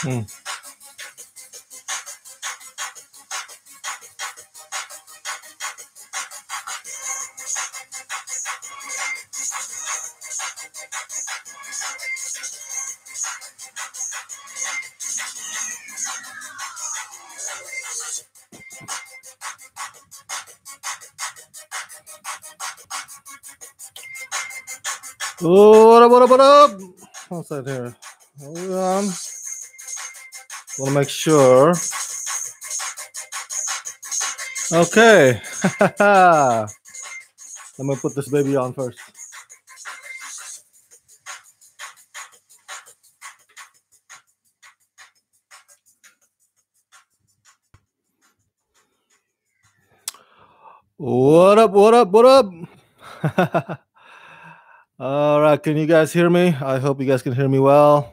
Mm. Oh, what up, what up, what up? What's that here? Hold on. Want to make sure. Okay. Let me put this baby on first. What up, what up, what up? All right, can you guys hear me? I hope you guys can hear me well.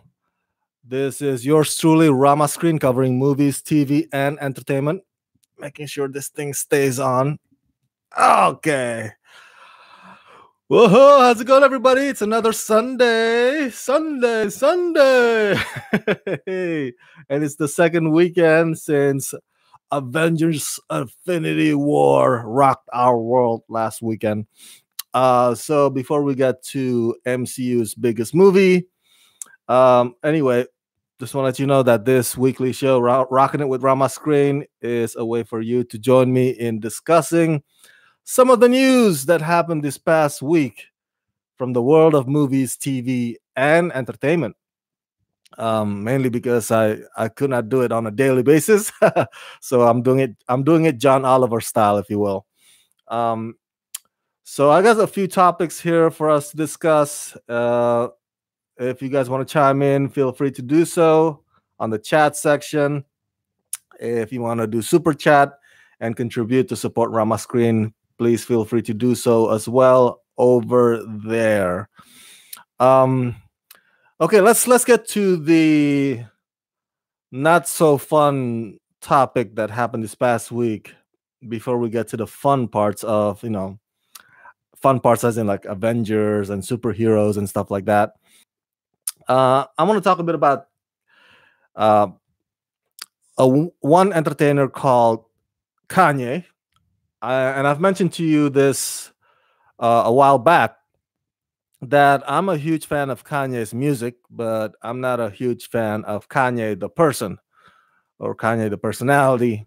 This is yours truly, Rama Screen, covering movies, TV, and entertainment. Making sure this thing stays on. Okay. Whoa, how's it going, everybody? It's another Sunday. And it's the second weekend since Avengers Infinity War rocked our world last weekend. So before we get to MCU's biggest movie, anyway, just want to let you know that this weekly show, Rockin' It with Rama Screen, is a way for you to join me in discussing some of the news that happened this past week from the world of movies, TV, and entertainment. Mainly because I could not do it on a daily basis, so I'm doing it John Oliver style, if you will. So I got a few topics here for us to discuss. If you guys want to chime in, feel free to do so on the chat section. If you want to do super chat and contribute to support Rama Screen, please feel free to do so as well over there. Okay, let's get to the not so fun topic that happened this past week before we get to the fun parts of, fun parts as in like Avengers and superheroes and stuff like that. I want to talk a bit about one entertainer called Kanye. And I've mentioned to you this a while back that I'm a huge fan of Kanye's music, but I'm not a huge fan of Kanye the person or Kanye the personality.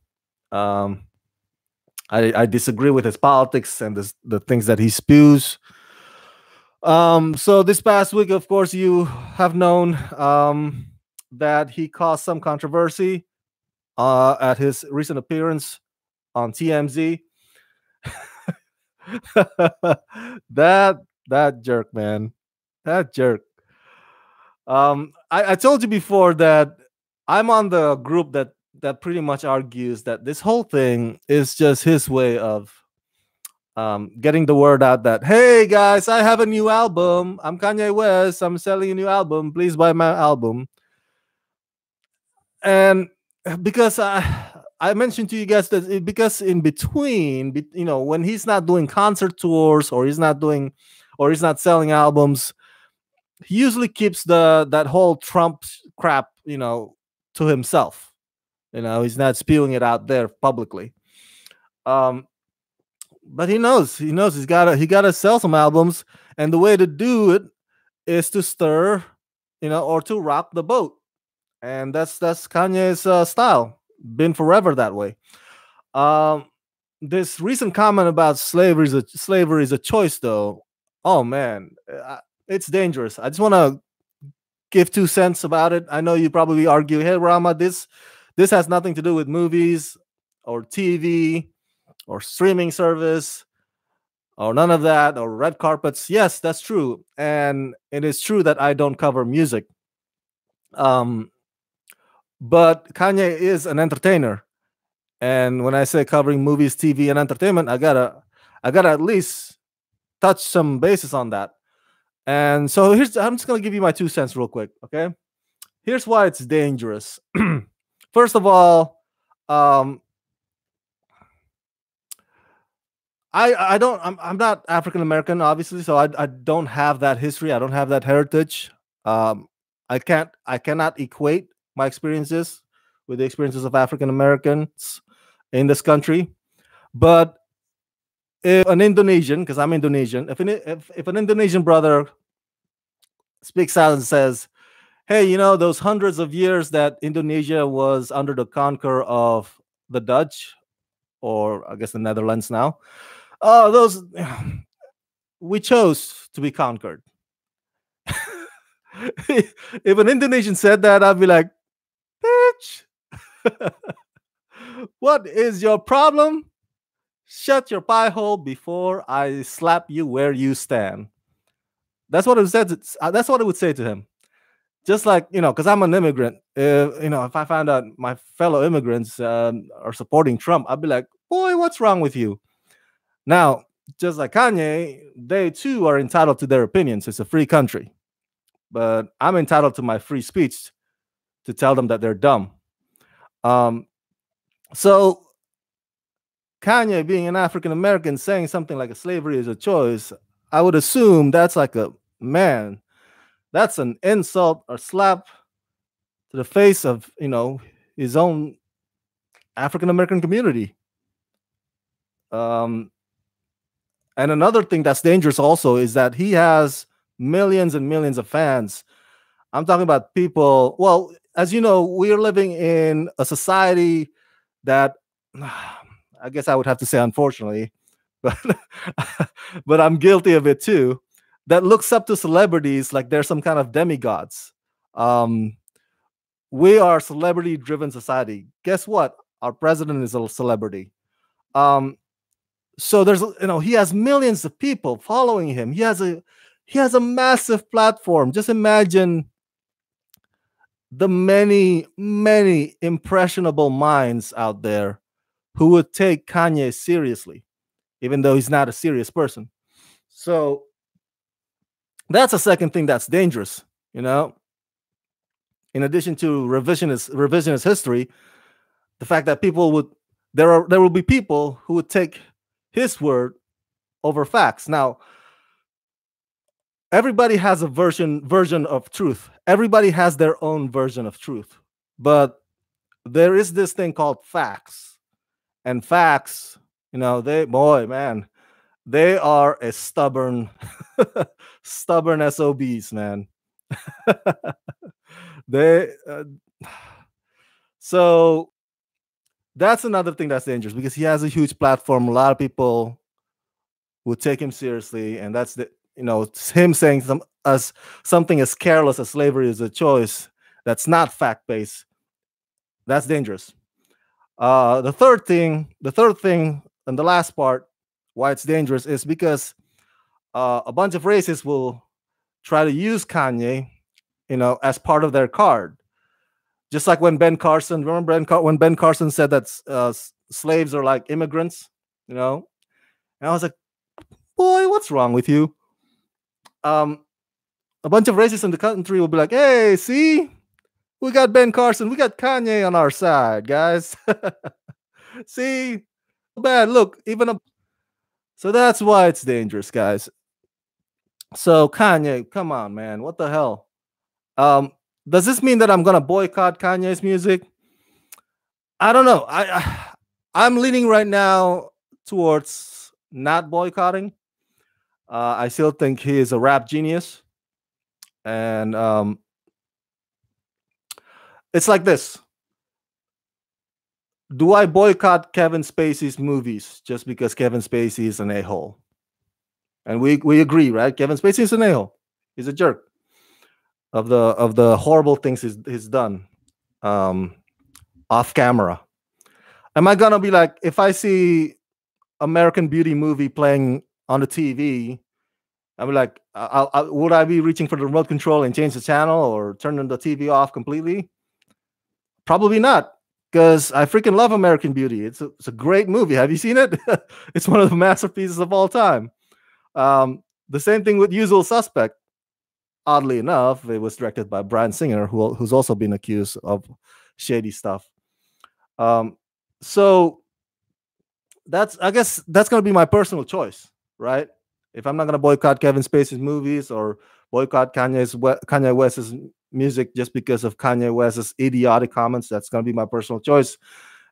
I disagree with his politics and the things that he spews. So this past week, of course, you have known that he caused some controversy at his recent appearance on TMZ. that jerk, man, that jerk. I told you before that I'm on the group that pretty much argues that this whole thing is just his way of getting the word out that, hey guys, I have a new album. I'm Kanye West. I'm selling a new album. Please buy my album. And because I mentioned to you guys that because in between, when he's not doing concert tours or he's not selling albums, he usually keeps that whole Trump crap, to himself. He's not spewing it out there publicly. But he knows he gotta sell some albums, and the way to do it is to stir, or to rock the boat, and that's Kanye's style. Been forever that way. This recent comment about slavery is a choice, though. Oh man, it's dangerous. I just want to give 2 cents about it. I know you probably argue, hey Rama, this has nothing to do with movies or TV or streaming service or none of that or red carpets. Yes, that's true, and it is true that I don't cover music. But Kanye is an entertainer, and when I say covering movies, TV, and entertainment, I gotta at least touch some bases on that. And so I'm just gonna give you my 2 cents real quick. Okay, here's why it's dangerous. First of all, I'm not African American, obviously, so I don't have that history. I don't have that heritage. I cannot equate my experiences with the experiences of African Americans in this country. But if an Indonesian, because I'm Indonesian, if an Indonesian brother speaks out and says, "Hey, you know those hundreds of years that Indonesia was under the conquer of the Dutch, or I guess the Netherlands now, those we chose to be conquered." If an Indonesian said that, I'd be like, "Bitch, what is your problem? Shut your pie hole before I slap you where you stand." That's what it said. That's what I would say to him. Just like, because I'm an immigrant. If I found out my fellow immigrants are supporting Trump, I'd be like, "Boy, what's wrong with you?" Now, just like Kanye, they too are entitled to their opinions. It's a free country, but I'm entitled to my free speech to tell them that they're dumb. Um, so Kanye, being an African American, saying something like a slavery is a choice, I would assume that's like a man. That's an insult or slap to the face of his own African American community. Um, and another thing that's dangerous also is that he has millions and millions of fans. I'm talking about people. Well, as you know, we are living in a society that I guess I would have to say unfortunately, but but I'm guilty of it too. That looks up to celebrities like they're some kind of demigods. Um, we are celebrity-driven society. Guess what? Our president is a celebrity. Um, so he has millions of people following him. He has a massive platform. Just imagine the many, many impressionable minds out there who would take Kanye seriously, even though he's not a serious person. So that's a second thing that's dangerous, in addition to revisionist history, the fact that there will be people who would take his word over facts. Now, everybody has a version of truth. Everybody has their own version of truth. But there is this thing called facts. And facts, they are a stubborn SOBs, man. they so that's another thing that's dangerous because he has a huge platform. A lot of people would take him seriously, and that's him saying something as careless as slavery is a choice that's not fact based. That's dangerous. The third thing, and the last part, why it's dangerous is because a bunch of racists will try to use Kanye, as part of their card. Just like when Ben Carson, remember when Ben Carson said that slaves are like immigrants, and I was like, boy, what's wrong with you? A bunch of racists in the country will be like, hey, see, we got Ben Carson, we got Kanye on our side, guys. See, bad. Look, so that's why it's dangerous, guys. So Kanye, come on, man, what the hell? Does this mean that I'm gonna boycott Kanye's music? I don't know. I'm leaning right now towards not boycotting. I still think he is a rap genius, and it's like this. Do I boycott Kevin Spacey's movies just because Kevin Spacey is an a-hole? And we agree, right? Kevin Spacey is an a-hole. He's a jerk of the horrible things he's done off camera. Am I gonna be like, if I see American Beauty movie playing on the TV, I'm like, would I be reaching for the remote control and change the channel or turn the TV off completely? Probably not, because I freaking love American Beauty. It's a great movie. Have you seen it? It's one of the masterpieces of all time. The same thing with Usual Suspect. Oddly enough, it was directed by Bryan Singer, who's also been accused of shady stuff. So I guess that's going to be my personal choice, right? If I'm not going to boycott Kevin Spacey's movies or boycott Kanye West's music just because of Kanye West's idiotic comments. That's going to be my personal choice.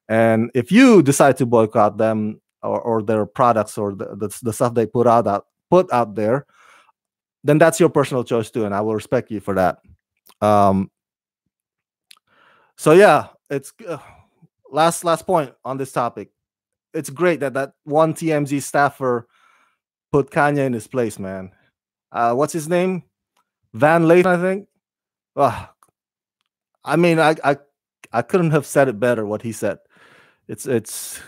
And if you decide to boycott them or their products or the stuff they put out there, then that's your personal choice too, and I will respect you for that. Um, so yeah, it's last point on this topic. It's great that that one TMZ staffer put Kanye in his place, man. What's his name? Van Lathan, I think. Ugh, I mean, I couldn't have said it better. What he said, it's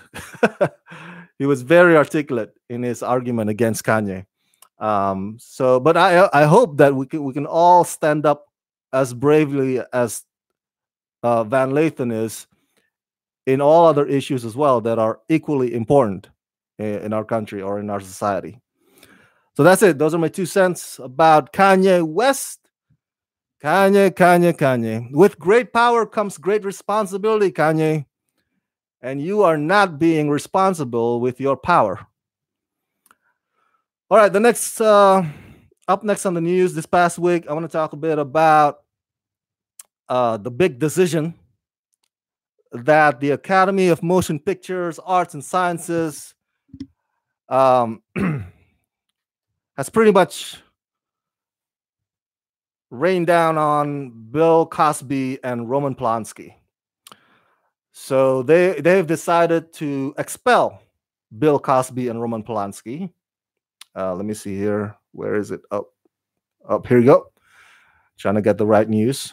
he was very articulate in his argument against Kanye. So, but I hope that we can all stand up as bravely as Van Lathan is in all other issues as well that are equally important in our country or in our society. So that's it. Those are my 2 cents about Kanye West. Kanye. With great power comes great responsibility, Kanye. And you are not being responsible with your power. All right, the next up next on the news this past week, I want to talk a bit about the big decision that the Academy of Motion Pictures, Arts and Sciences has pretty much rained down on Bill Cosby and Roman Polanski. So they've decided to expel Bill Cosby and Roman Polanski. Let me see here. Where is it? Oh, here you go. Trying to get the right news.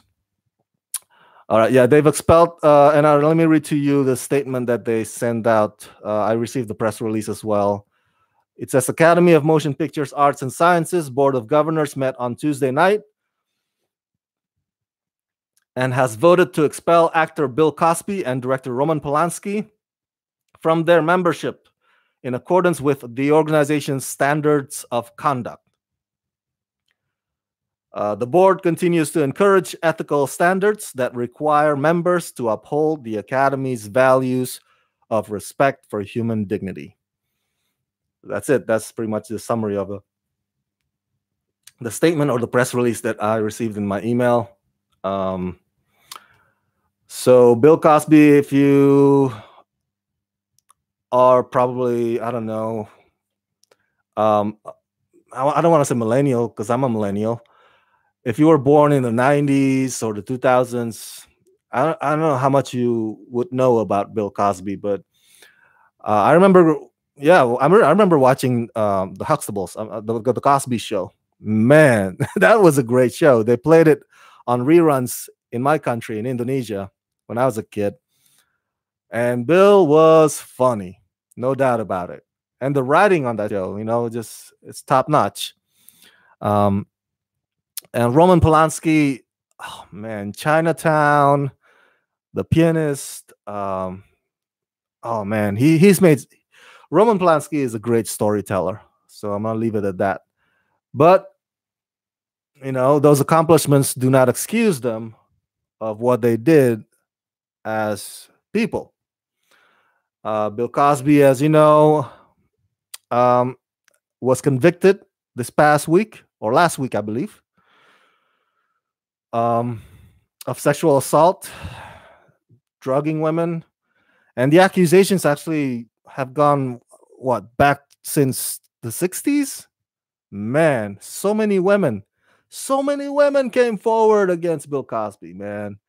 All right, yeah, they've expelled, and let me read to you the statement that they sent out. I received the press release as well. It says Academy of Motion Pictures, Arts and Sciences Board of Governors met on Tuesday night and has voted to expel actor Bill Cosby and director Roman Polanski from their membership in accordance with the organization's standards of conduct. The board continues to encourage ethical standards that require members to uphold the Academy's values of respect for human dignity. That's it. That's pretty much the summary of the statement or the press release that I received in my email. So Bill Cosby, if you are probably, I don't know, I don't want to say millennial because I'm a millennial. If you were born in the 90s or the 2000s, I don't know how much you would know about Bill Cosby, but I remember, I remember watching the Huxtables, the Cosby Show. Man, that was a great show. They played it on reruns in my country, in Indonesia, when I was a kid. And Bill was funny, no doubt about it. And the writing on that show, just it's top notch. And Roman Polanski, oh man, Chinatown, The Pianist. Oh man, he's made. Roman Polanski is a great storyteller, so I'm gonna leave it at that. But those accomplishments do not excuse them of what they did as people. Bill Cosby, as you know, was convicted this past week or last week, I believe, of sexual assault, drugging women, and the accusations actually have gone back since the 60s. Man, so many women came forward against Bill Cosby, man.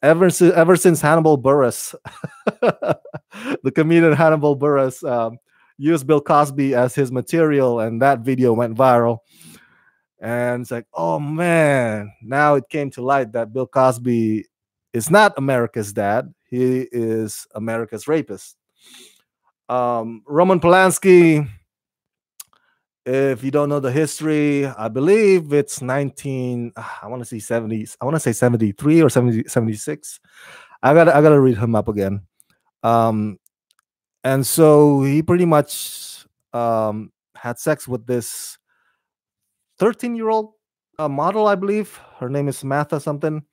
Ever since Hannibal Buress, the comedian Hannibal Buress, used Bill Cosby as his material, and that video went viral. And it's like, oh man, now it came to light that Bill Cosby is not America's dad. He is America's rapist. Roman Polanski, if you don't know the history, I believe it's I want to say 70s. I want to say 73 or 76. I gotta read him up again. And so he pretty much had sex with this 13-year-old model, I believe. Her name is Samantha something.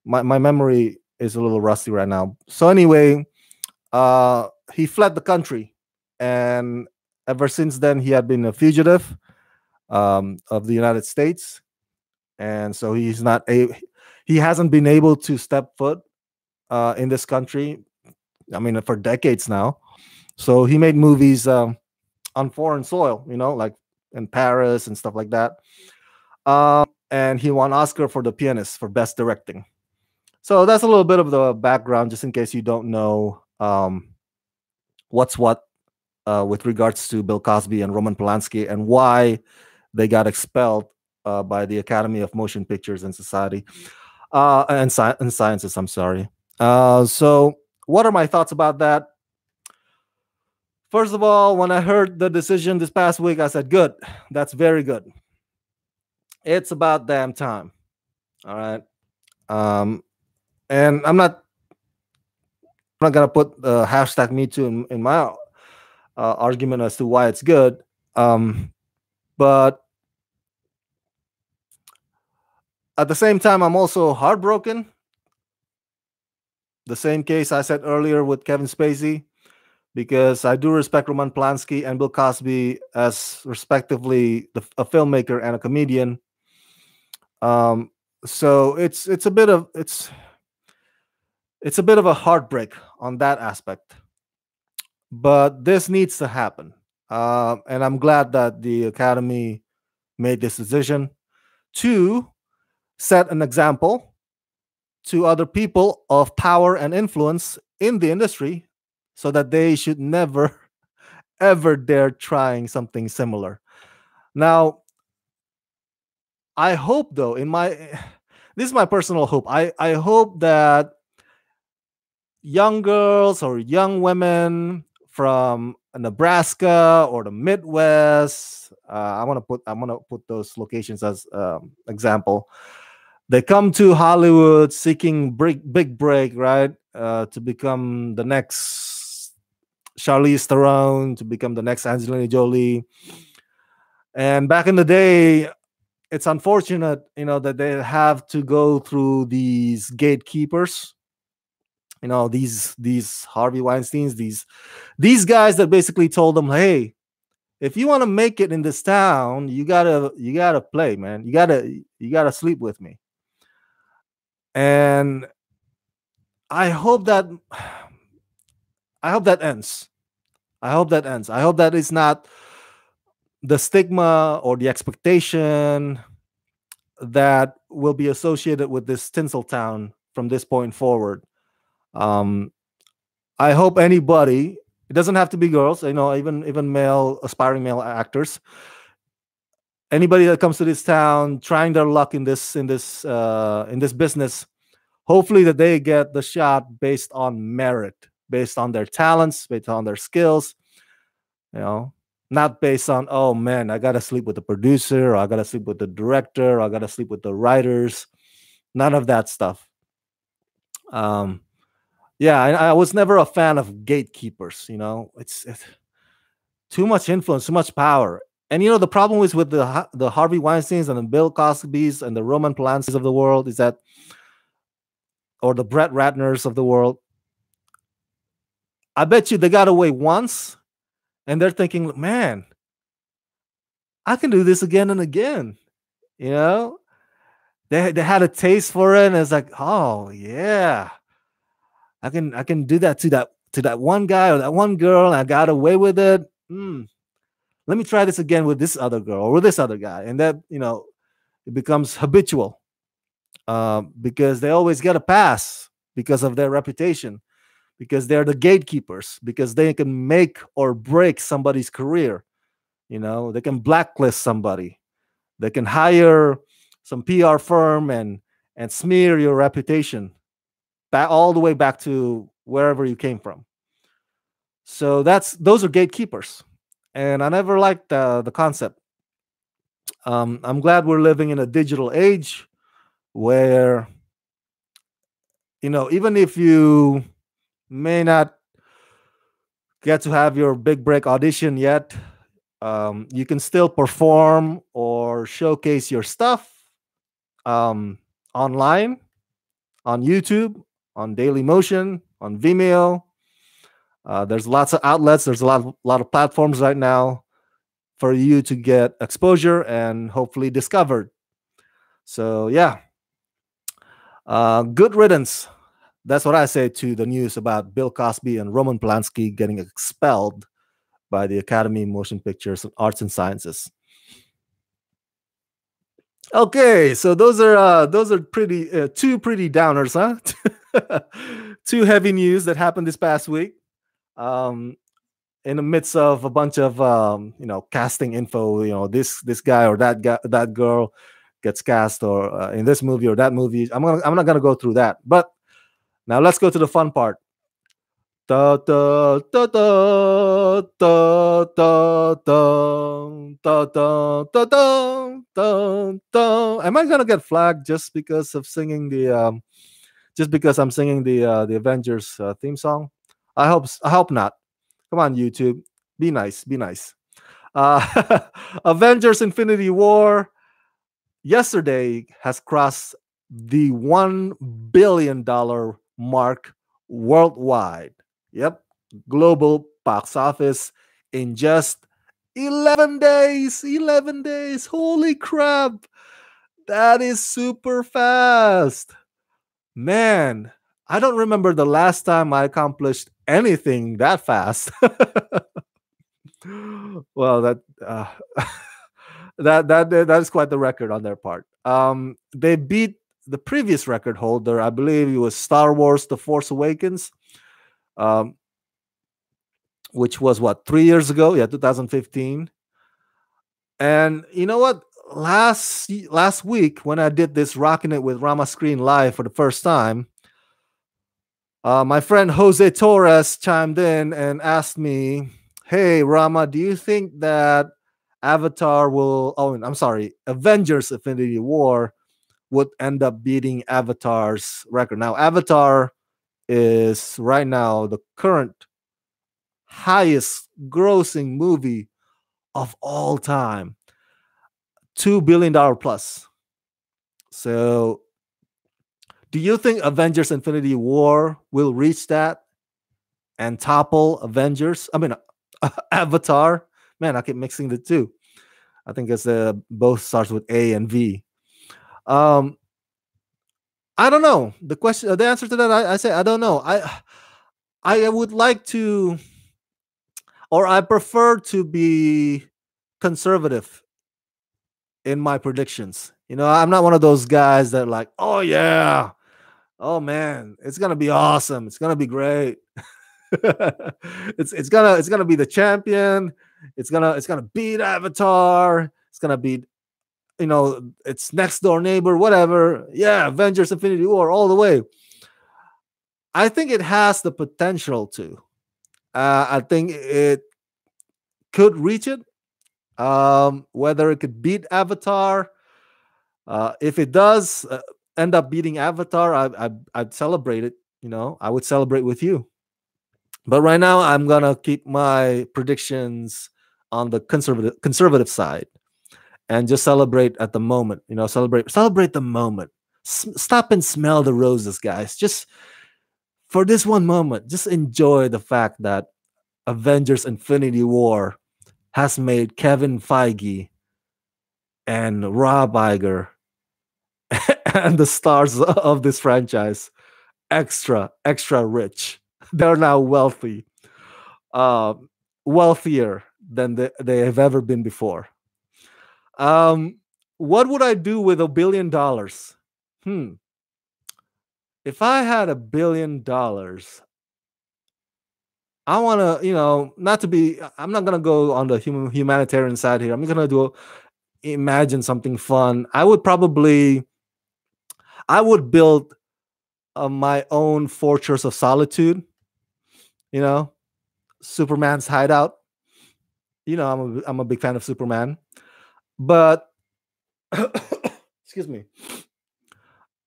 My memory is a little rusty right now. So anyway, he fled the country, and ever since then he had been a fugitive of the United States, and so he's he hasn't been able to step foot in this country. I mean, for decades now. So he made movies on foreign soil, like in Paris and stuff like that. And he won Oscar for The Pianist for best directing. So that's a little bit of the background, just in case you don't know what's what with regards to Bill Cosby and Roman Polanski and why they got expelled by the Academy of Motion Pictures and Society and Sciences. I'm sorry. So, what are my thoughts about that? First of all, when I heard the decision this past week, I said, "Good, that's very good. It's about damn time." All right. And I'm not gonna put the hashtag Me Too in my argument as to why it's good. But at the same time, I'm also heartbroken. The same case I said earlier with Kevin Spacey, because I do respect Roman Polanski and Bill Cosby as respectively a filmmaker and a comedian. So it's a bit of a heartbreak on that aspect. But this needs to happen, and I'm glad that the Academy made this decision to set an example to other people of power and influence in the industry, so that they should never ever dare trying something similar. Now, I hope though, this is my personal hope. I hope that young girls or young women from Nebraska or the Midwest, I'm gonna put those locations as example. They come to Hollywood seeking big break, right? To become the next Charlize Theron, to become the next Angelina Jolie. And back in the day, it's unfortunate, that they have to go through these gatekeepers. These Harvey Weinsteins, these guys that basically told them, "Hey, if you want to make it in this town, you gotta play, man. You gotta sleep with me." And I hope that I hope that ends. I hope that ends. I hope that it's not the stigma or the expectation that will be associated with this tinsel town from this point forward. Um, I hope anybody, it doesn't have to be girls, even male, aspiring male actors, anybody that comes to this town trying their luck in this business, hopefully that they get the shot based on merit, based on their talents, based on their skills, you know, not based on, oh man, I gotta sleep with the producer, or I gotta sleep with the director, or I gotta sleep with the writers. None of that stuff. Um, yeah, I was never a fan of gatekeepers. It's too much influence, too much power. And the problem is with the Harvey Weinstein's and the Bill Cosby's and the Roman Polanski's of the world is that, or the Brett Ratners of the world. I bet you they got away once, and they're thinking, man, I can do this again and again. You know, they had a taste for it, and it's like, oh yeah, I can do that to that one guy or that one girl, and I got away with it. Let me try this again with this other girl or with this other guy, and that it becomes habitual, because they always get a pass because of their reputation, because they're the gatekeepers, because they can make or break somebody's career. They can blacklist somebody, they can hire some PR firm and smear your reputation back all the way back to wherever you came from. So those are gatekeepers, and I never liked the concept. I'm glad we're living in a digital age where even if you may not get to have your big break audition yet, you can still perform or showcase your stuff online, on YouTube, on Daily Motion, on Vimeo. There's lots of outlets. There's a lot of platforms right now for you to get exposure and hopefully discovered. So yeah, Good riddance. That's what I say to the news about Bill Cosby and Roman Polanski getting expelled by the Academy of Motion Pictures and Arts and Sciences. Okay, so those are pretty two pretty downers, huh? Two heavy news that happened this past week. Um, in the midst of a bunch of casting info, this guy or that girl gets cast, or in this movie or that movie. I'm not gonna go through that, but now let's go to the fun part. Da, da, da, da, da, da, da, da, da, da, da, da. Am I gonna get flagged just because of singing just because I'm singing the Avengers theme song? I hope not. Come on, YouTube, be nice, be nice. Avengers: Infinity War yesterday has crossed the $1 billion mark worldwide. Yep, global box office in just 11 days. 11 days. Holy crap. That is super fast. Man, I don't remember the last time I accomplished anything that fast. Well, that is quite the record on their part. They beat the previous record holder. I believe it was Star Wars: The Force Awakens, um, which was what, 3 years ago? Yeah, 2015. And you know what? Last week when I did this Rocking It with Rama screen live for the first time, my friend Jose Torres chimed in and asked me, "Hey Rama, do you think that Avatar will? Oh, I'm sorry, Avengers: Infinity War would end up beating Avatar's record?" Now, Avatar is right now the current highest grossing movie of all time, $2 billion plus. So, do you think Avengers: Infinity War will reach that and topple Avengers? I mean, Avatar. Man, I keep mixing the two. I think it's both starts with A and V. Um, I don't know. The answer to that, I say I don't know. I would like to, or I prefer to be conservative in my predictions. I'm not one of those guys that like, oh yeah, oh man, it's gonna be awesome, it's gonna be great. It's gonna be the champion. It's gonna beat Avatar. It's gonna beat its next door neighbor, whatever. Yeah, Avengers: Infinity War all the way. I think it has the potential to. I think it could reach it. Whether it could beat Avatar, if it does end up beating Avatar, I'd celebrate it. I would celebrate with you. But right now, I'm gonna keep my predictions on the conservative side and just celebrate at the moment. Celebrate the moment. Stop and smell the roses, guys. Just for this one moment, just enjoy the fact that Avengers: Infinity War has made Kevin Feige and Rob Iger and the stars of this franchise extra rich. They're now wealthy, uh, wealthier than they have ever been before. Um, what would I do with $1 billion? If I had $1 billion, I want to, not to be. I'm not gonna go on the humanitarian side here. I'm gonna imagine something fun. I would build my own fortress of solitude. You know, Superman's hideout. I'm a big fan of Superman, but excuse me.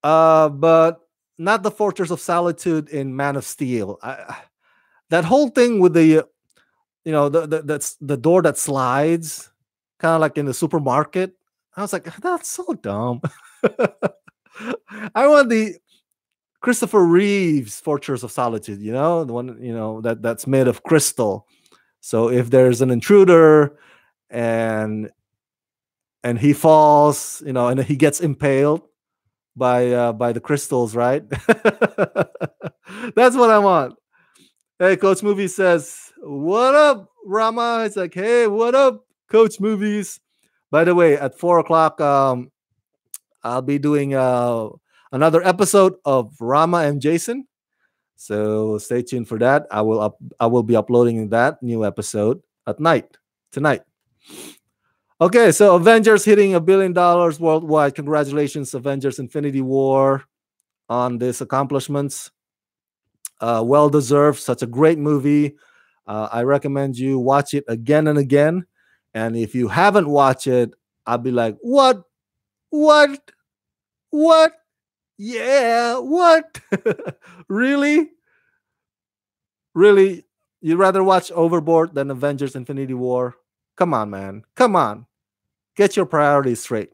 But not the Fortress of Solitude in Man of Steel. That whole thing with that's the door that slides, kind of like in the supermarket. I was like, that's so dumb. I want the Christopher Reeves Fortress of Solitude. The one that's made of crystal. So if there's an intruder and he falls, and he gets impaled, by the crystals, right? That's what I want. Hey, Coach Movie says, "What up, Rama?" It's like, "Hey, what up, Coach Movies?" By the way, at 4 o'clock, I'll be doing another episode of Rama and Jason. So stay tuned for that. I will be uploading that new episode at night tonight. Okay, so Avengers hitting $1 billion worldwide. Congratulations, Avengers Infinity War, on these accomplishments. Well deserved. Such a great movie. I recommend you watch it again and again. And if you haven't watched it, I'll be like, what? What? What? Yeah, what? Really? Really? You'd rather watch Overboard than Avengers Infinity War? Come on, man. Come on. Get your priorities straight.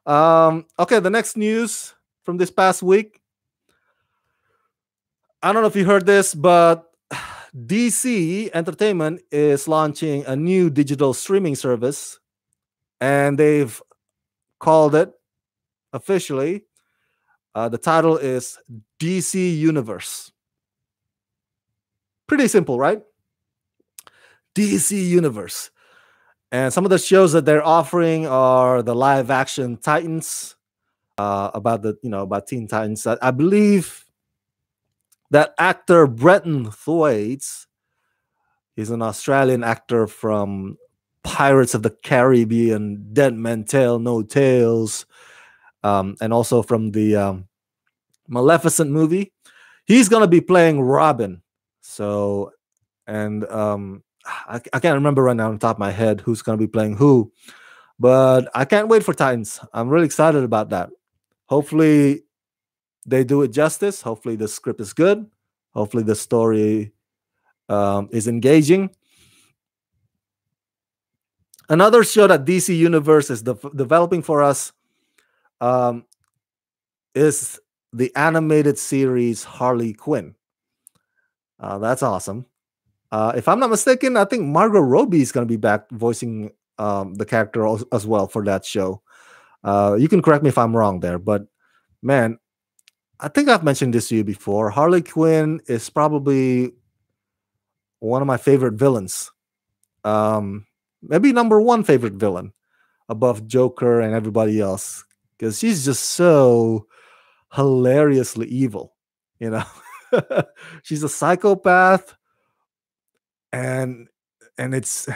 Okay, the next news from this past week. I don't know if you heard this, but DC Entertainment is launching a new digital streaming service, and they've called it officially. The title is DC Universe. Pretty simple, right? DC Universe. And some of the shows that they're offering are the live action Titans, about about Teen Titans. I believe that actor Brenton Thwaites, he's an Australian actor from Pirates of the Caribbean, Dead Men Tell No Tales, and also from the Maleficent movie. He's gonna be playing Robin. So, and I can't remember right now on the top of my head who's gonna be playing who, but I can't wait for Titans. I'm really excited about that. Hopefully, they do it justice. Hopefully, the script is good. Hopefully, the story is engaging. Another show that DC Universe is developing for us um, is the animated series Harley Quinn. That's awesome. If I'm not mistaken, I think Margot Robbie is going to be back voicing the character as well for that show. You can correct me if I'm wrong there, but man, I think I've mentioned this to you before. Harley Quinn is probably one of my favorite villains. Maybe number one favorite villain above Joker and everybody else, because she's just so hilariously evil. You know, she's a psychopath, and it's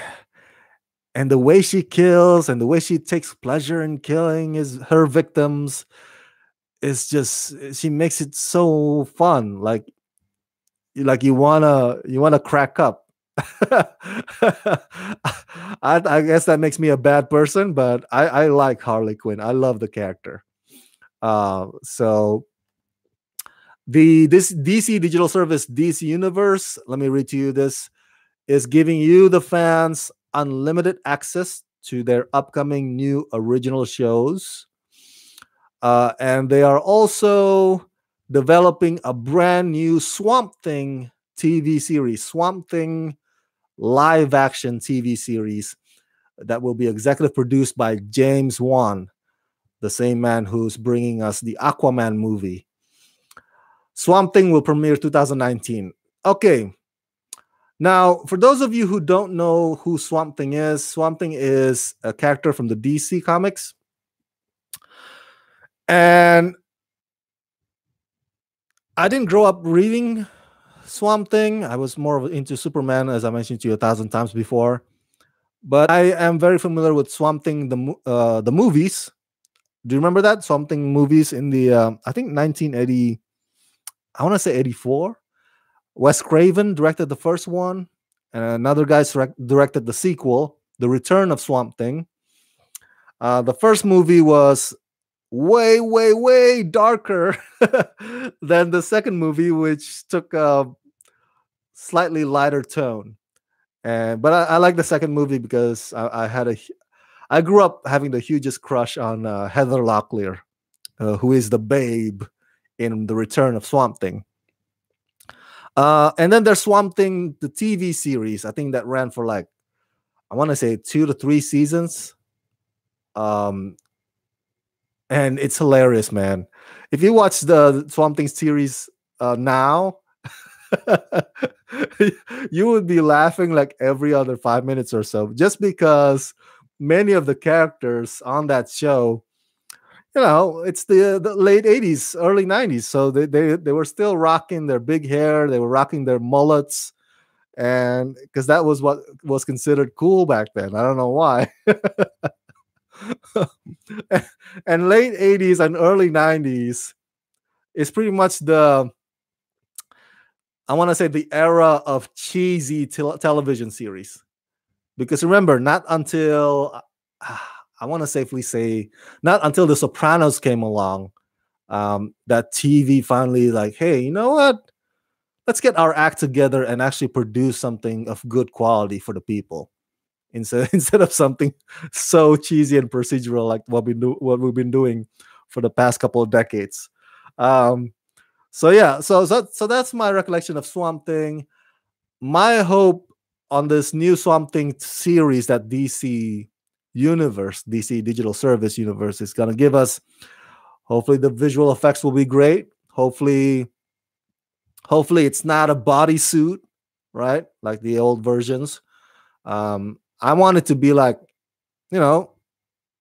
and the way she kills and the way she takes pleasure in killing her victims is just, she makes it so fun. Like you wanna crack up. I guess that makes me a bad person, but I like Harley Quinn. I love the character. So this DC digital service, DC Universe, let me read to you this, is giving you, the fans, unlimited access to their upcoming new original shows. And they are also developing a brand new Swamp Thing TV series, Swamp Thing live action TV series that will be executive produced by James Wan, the same man who's bringing us the Aquaman movie. Swamp Thing will premiere 2019. Okay. Now, for those of you who don't know who Swamp Thing is a character from the DC comics. And I didn't grow up reading Swamp Thing. I was more into Superman, as I mentioned to you 1,000 times before. But I am very familiar with Swamp Thing, the movies. Do you remember that Swamp Thing movies in the I think 1980? I want to say 84. Wes Craven directed the first one, and another guy directed the sequel, The Return of Swamp Thing. The first movie was way, way, way darker than the second movie, which took a slightly lighter tone. But I like the second movie because I grew up having the hugest crush on Heather Locklear, who is the Babe in The Return of Swamp Thing. And then there's Swamp Thing, the TV series. I think that ran for like, I want to say 2 to 3 seasons. And and it's hilarious, man. If you watch the Swamp Thing series now, you would be laughing like every other 5 minutes or so, just because many of the characters on that show, it's the late 80s, early 90s. So they were still rocking their big hair, they were rocking their mullets, and because that was what was considered cool back then. I don't know why. And late 80s and early 90s is pretty much I want to say the era of cheesy television series. Because remember, not until I want to safely say, not until The Sopranos came along, that TV finally like, hey, you know what? Let's get our act together and actually produce something of good quality for the people instead of something so cheesy and procedural like what we've been doing for the past couple of decades. Um, so yeah, so that's my recollection of Swamp Thing. My hope on this new Swamp Thing series that DC Digital Service Universe is gonna give us. Hopefully, the visual effects will be great. Hopefully it's not a bodysuit, right? Like the old versions. I want it to be like, you know,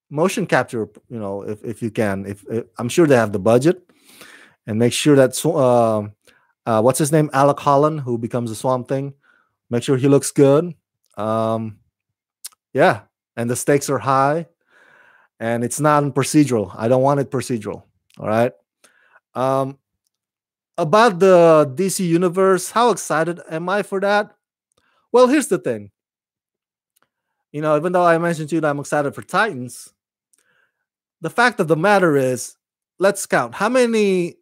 motion capture. If you can, if I'm sure they have the budget, and make sure that what's his name, Alec Holland, who becomes a Swamp Thing. Make sure he looks good. Um, yeah, and the stakes are high, and it's not procedural. I don't want it procedural. All right. Um, about the DC universe, how excited am I for that? Well, here's the thing. Even though I mentioned to you that I'm excited for Titans, the fact of the matter is, let's count how many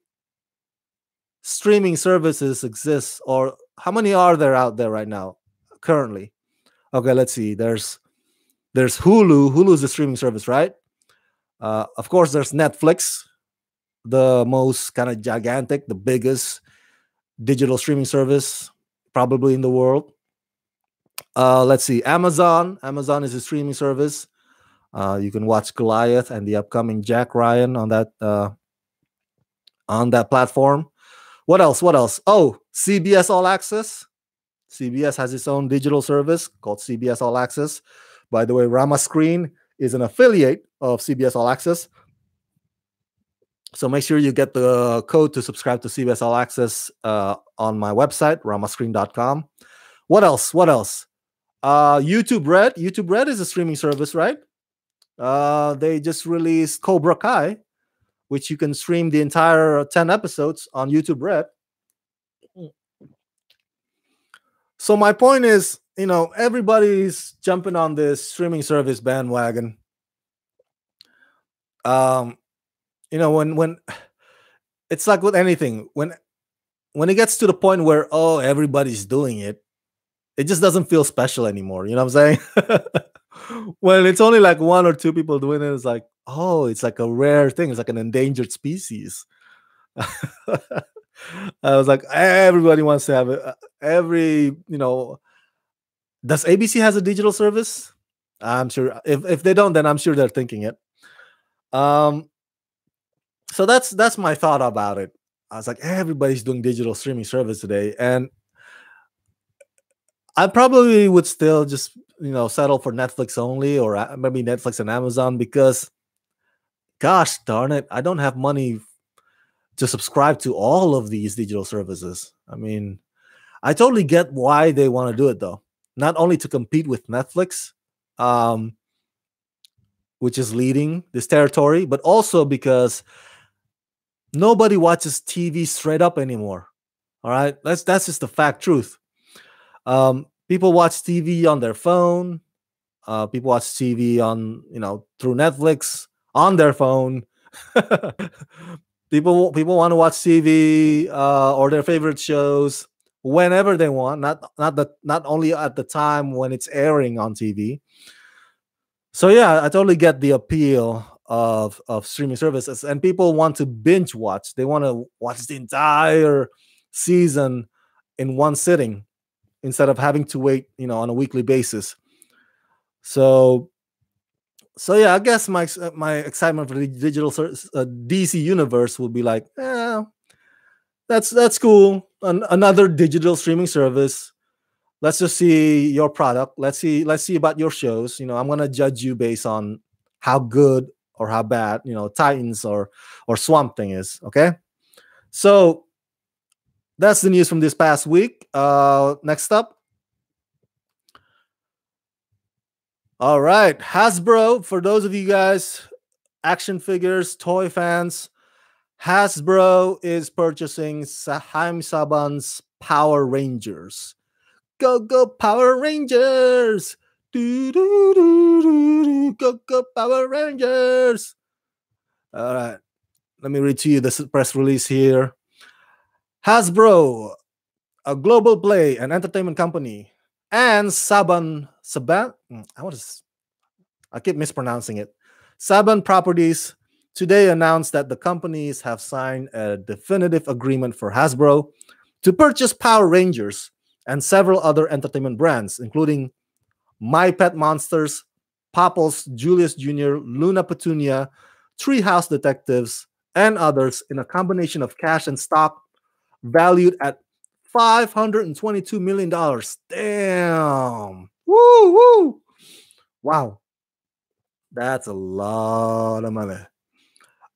streaming services exist, or how many are there out there right now currently. Okay, let's see. There's Hulu. Hulu's the streaming service, right? Of course, there's Netflix, the most kind of gigantic, the biggest digital streaming service probably in the world. Let's see. Amazon is a streaming service. You can watch Goliath and the upcoming Jack Ryan on that platform. What else? What else? Oh, CBS All Access. CBS has its own digital service called CBS All Access. By the way, Rama Screen is an affiliate of CBS All Access. So make sure you get the code to subscribe to CBS All Access on my website, ramascreen.com. What else? What else? YouTube Red. YouTube Red is a streaming service, right? They just released Cobra Kai, which you can stream the entire 10 episodes on YouTube Red. So my point is, everybody's jumping on this streaming service bandwagon. When it's like with anything, when it gets to the point where everybody's doing it, it just doesn't feel special anymore. You know what I'm saying? When it's only like one or two people doing it, it's like, it's like a rare thing. It's like an endangered species. I was like, everybody wants to have it. Does ABC has a digital service? I'm sure. If they don't, then I'm sure they're thinking it. So that's my thought about it. I was like, everybody's doing digital streaming service today, and I probably would still just settle for Netflix only, or maybe Netflix and Amazon, because gosh darn it, I don't have money to subscribe to all of these digital services. I mean, I totally get why they want to do it, though. Not only to compete with Netflix, which is leading this territory, but also because nobody watches TV straight up anymore. All right, that's just the fact truth. People watch TV on their phone. People watch TV on through Netflix on their phone. people want to watch TV or their favorite shows whenever they want, not only at the time when it's airing on TV. So yeah, I totally get the appeal of streaming services, and people want to binge watch. They want to watch the entire season in one sitting instead of having to wait, on a weekly basis. So So yeah, I guess my excitement for the DC universe will be like, that's cool. Another digital streaming service. Let's just see your product. Let's see about your shows. I'm gonna judge you based on how good or how bad Titans or Swamp Thing is. Okay, so that's the news from this past week. Next up, all right, Hasbro. For those of you guys, action figures, toy fans, Hasbro is purchasing Sahim Saban's Power Rangers. Go, go, Power Rangers! Do, do, do, do, do. Go, go, Power Rangers! All right, let me read to you the press release here. Hasbro, a global play and entertainment company, and Saban, I keep mispronouncing it. Saban Properties today announced that the companies have signed a definitive agreement for Hasbro to purchase Power Rangers and several other entertainment brands, including My Pet Monsters, Popples, Julius Jr., Luna Petunia, Treehouse Detectives, and others in a combination of cash and stock valued at $522 million. Damn. Woo, woo. Wow. That's a lot of money.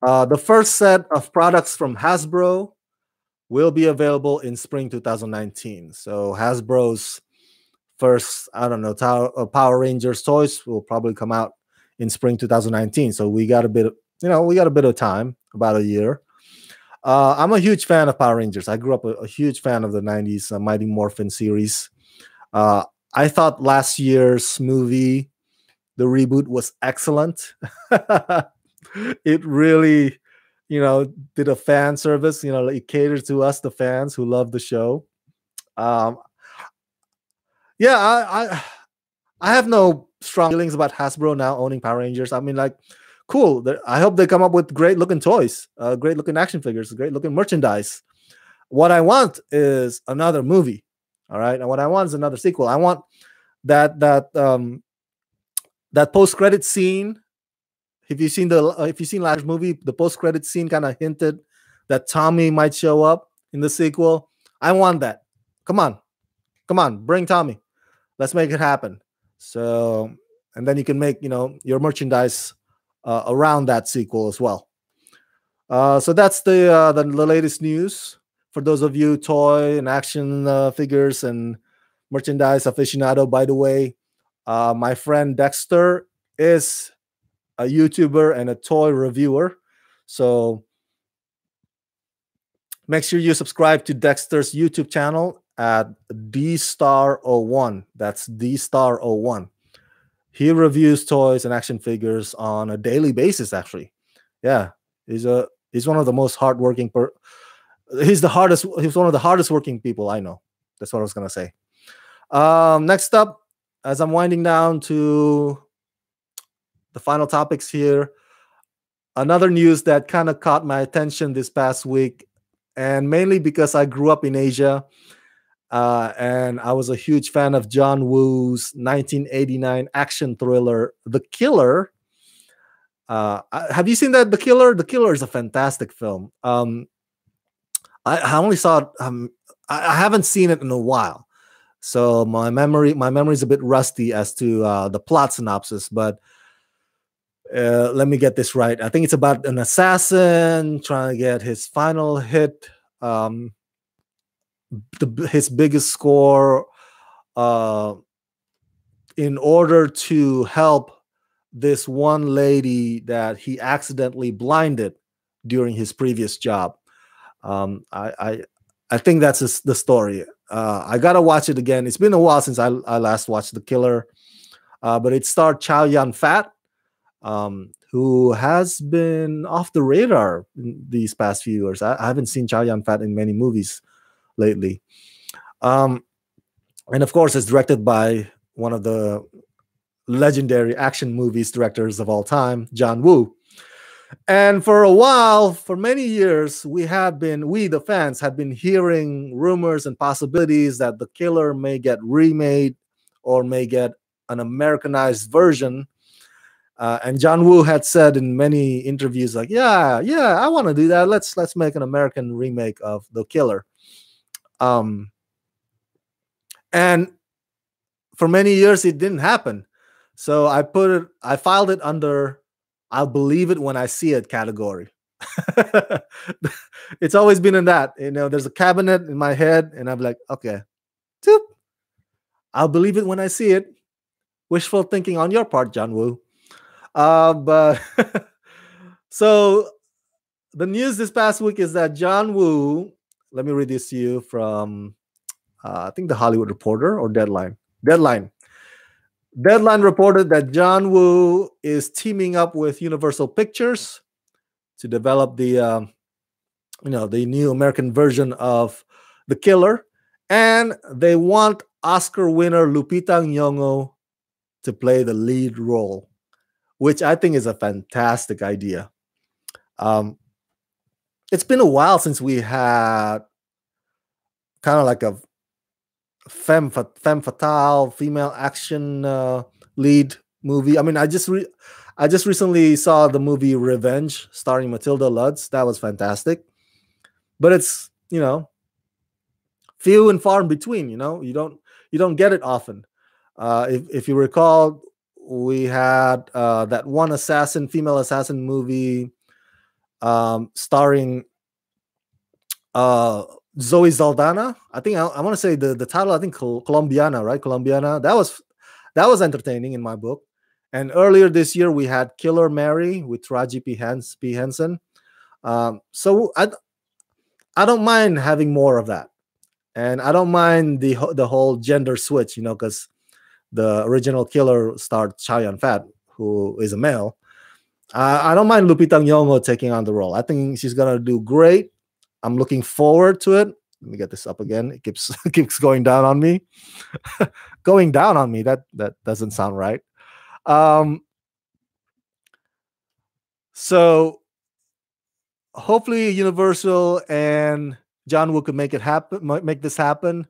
The first set of products from Hasbro will be available in spring 2019. So Hasbro's first, I don't know, Power Rangers toys will probably come out in spring 2019. So we got a bit of time, about a year. I'm a huge fan of Power Rangers. I grew up a huge fan of the 90s Mighty Morphin series. I thought last year's movie, the reboot, was excellent. It really, did a fan service. It catered to us, the fans who love the show. Um, yeah, I have no strong feelings about Hasbro now owning Power Rangers. I mean, like, cool. I hope they come up with great looking toys, great looking action figures, great looking merchandise. What I want is another movie. All right, and what I want is another sequel. I want that post credit scene. If you've seen last movie, the post credit scene kind of hinted that Tommy might show up in the sequel. I want that. Come on, bring Tommy. Let's make it happen. So, and then you can make your merchandise around that sequel as well. So that's the latest news for those of you toy and action figures and merchandise aficionado. By the way, my friend Dexter is a YouTuber and a toy reviewer. So make sure you subscribe to Dexter's YouTube channel at DStar01. That's DStar01. He reviews toys and action figures on a daily basis, actually. Yeah, he's one of the most hardworking he's one of the hardest working people I know. That's what I was gonna say. Next up, as I'm winding down to the final topics here, another news that kind of caught my attention this past week, and mainly because I grew up in Asia, and I was a huge fan of John Woo's 1989 action thriller, The Killer. Have you seen that, The Killer? The Killer is a fantastic film. I only saw it. I haven't seen it in a while, so my memory is a bit rusty as to the plot synopsis. But let me get this right. I think it's about an assassin trying to get his final hit, his biggest score, in order to help this one lady that he accidentally blinded during his previous job. I think that's the story. I gotta watch it again. It's been a while since I last watched The Killer, but it starred Chow Yun Fat, who has been off the radar in these past few years. I haven't seen Chow Yun Fat in many movies lately. And of course, it's directed by one of the legendary action movies directors of all time, John Woo. And for a while, for many years, we the fans had been hearing rumors and possibilities that The Killer may get remade or may get an Americanized version. And John Woo had said in many interviews, like, "Yeah, yeah, I want to do that. Let's make an American remake of The Killer." Um, and for many years, it didn't happen. So I filed it under "I'll believe it when I see it" category. It's always been in that. There's a cabinet in my head, and I'm like, okay, toop, I'll believe it when I see it. Wishful thinking on your part, John Woo. But so the news this past week is that John Woo, let me read this to you from, I think, the Hollywood Reporter or Deadline. Deadline reported that John Woo is teaming up with Universal Pictures to develop the new American version of The Killer, and they want Oscar winner Lupita Nyong'o to play the lead role, which I think is a fantastic idea. It's been a while since we had kind of like a femme fatale female action lead movie. I mean, I just recently saw the movie Revenge starring Matilda Lutz. That was fantastic, but it's few and far in between. You don't get it often. If you recall, we had that one female assassin movie starring Zoe Saldana. I think I want to say the title. I think Colombiana, right? Colombiana. That was entertaining in my book. And earlier this year we had Killer Mary with Taraji P. Henson. So I don't mind having more of that, and I don't mind the whole gender switch. Because the original Killer starred Chow Yun-fat, who is a male. I don't mind Lupita Nyong'o taking on the role. I think she's gonna do great. I'm looking forward to it. Let me get this up again. It keeps going down on me. Going down on me. That doesn't sound right. So hopefully Universal and John Woo could make this happen.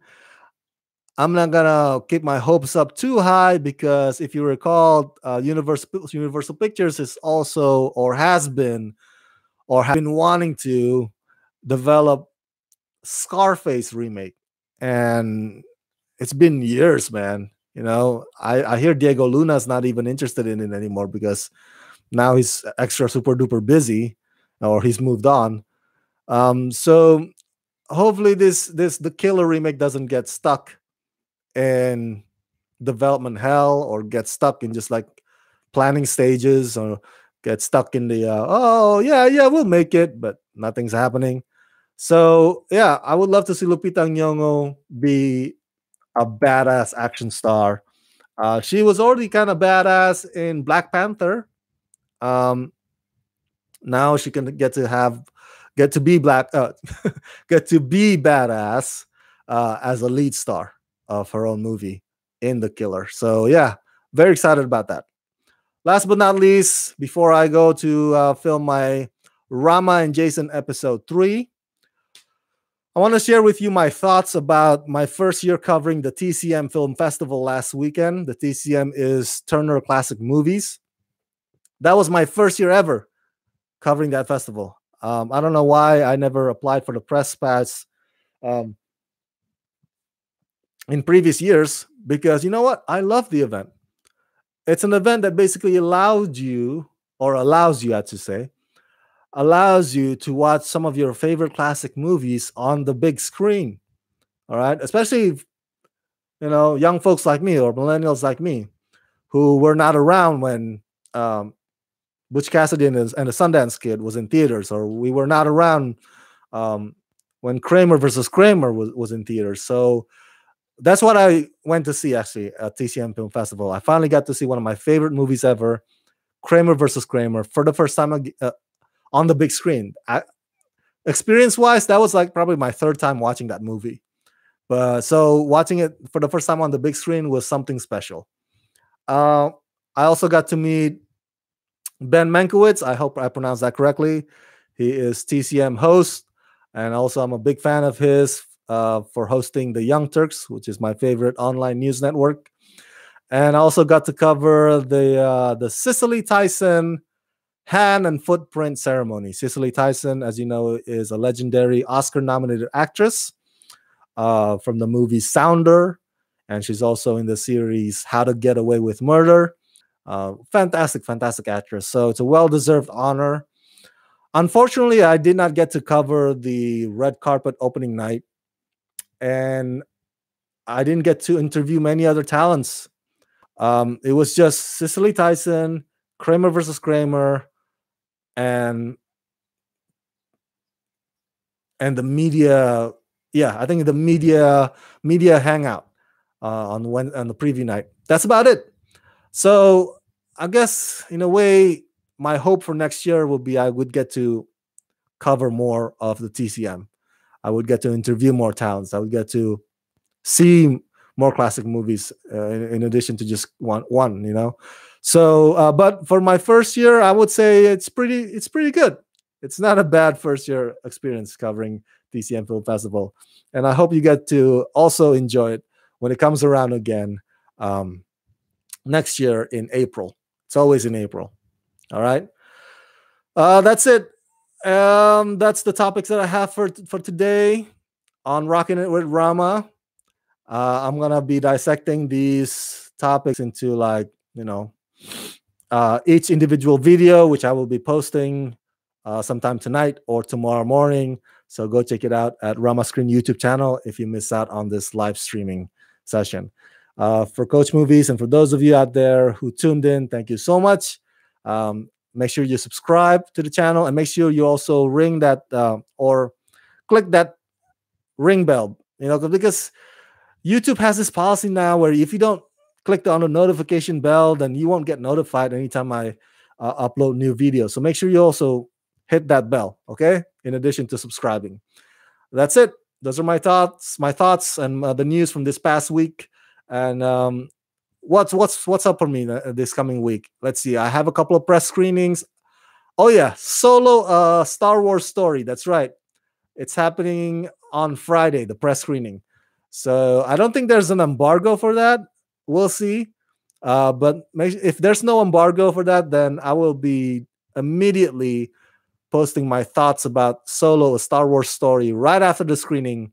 I'm not gonna keep my hopes up too high, because if you recall, Universal Pictures is also has been wanting to develop Scarface remake, and it's been years, man. I hear Diego Luna's not even interested in it anymore, because now he's extra super duper busy, or he's moved on. So hopefully the Killer remake doesn't get stuck in development hell, or get stuck in just like planning stages, or get stuck in the oh yeah we'll make it, but nothing's happening. So yeah, I would love to see Lupita Nyong'o be a badass action star. She was already kind of badass in Black Panther. Now she can get to be get to be badass as a lead star of her own movie in The Killer. So yeah, very excited about that. Last but not least, before I go to film my Rama and Jason episode 3, I want to share with you my thoughts about my first year covering the TCM Film Festival last weekend. The TCM is Turner Classic Movies. That was my first year ever covering that festival. I don't know why I never applied for the press pass in previous years, because you know what? I love the event. It's an event that basically allows you to watch some of your favorite classic movies on the big screen. All right, especially young folks like me, or millennials like me, who were not around when Butch Cassidy and the Sundance Kid was in theaters, or we were not around when Kramer versus Kramer was in theaters. So that's what I went to see, actually, at TCM Film Festival. I finally got to see one of my favorite movies ever, Kramer versus Kramer, for the first time on the big screen. Experience-wise, that was like probably my third time watching that movie. But so watching it for the first time on the big screen was something special. I also got to meet Ben Mankiewicz. I hope I pronounced that correctly. He is TCM host, and also I'm a big fan of his for hosting the Young Turks, which is my favorite online news network. And I also got to cover the Cicely Tyson hand and footprint ceremony. Cicely Tyson, as you know, is a legendary Oscar-nominated actress from the movie Sounder, and she's also in the series How to Get Away with Murder. Fantastic, fantastic actress. So it's a well-deserved honor. Unfortunately, I did not get to cover the red carpet opening night, and I didn't get to interview many other talents. It was just Cicely Tyson, Kramer versus Kramer, and the media. Yeah, I think the media hangout on the preview night. That's about it. So I guess in a way, my hope for next year will be I would get to cover more of the TCM. I would get to interview more talents. I would get to see more classic movies in addition to just one. So but for my first year, I would say it's pretty good. It's not a bad first year experience covering TCM Film Festival, and I hope you get to also enjoy it when it comes around again next year in April. It's always in April. All right. That's it. That's the topics that I have for today on Rockin' It with Rama. I'm gonna be dissecting these topics into each individual video, which I will be posting sometime tonight or tomorrow morning. So go check it out at Rama Screen YouTube channel if you miss out on this live streaming session. For Coach Movies and for those of you out there who tuned in, thank you so much. Make sure you subscribe to the channel and make sure you also ring that or click that ring bell, because YouTube has this policy now where if you don't click on the notification bell, then you won't get notified anytime I upload new videos. So make sure you also hit that bell, okay? In addition to subscribing. That's it. Those are my thoughts, and the news from this past week. And what's up for me this coming week? Let's see. I have a couple of press screenings. Oh yeah, Solo Star Wars story. That's right. It's happening on Friday, the press screening. So I don't think there's an embargo for that. We'll see. But if there's no embargo for that, then I will be immediately posting my thoughts about Solo, a Star Wars story, right after the screening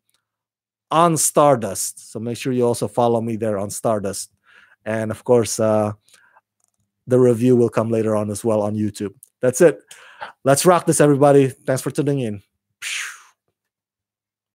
on Stardust. So make sure you also follow me there on Stardust. And of course, the review will come later on as well on YouTube. That's it. Let's rock this, everybody. Thanks for tuning in.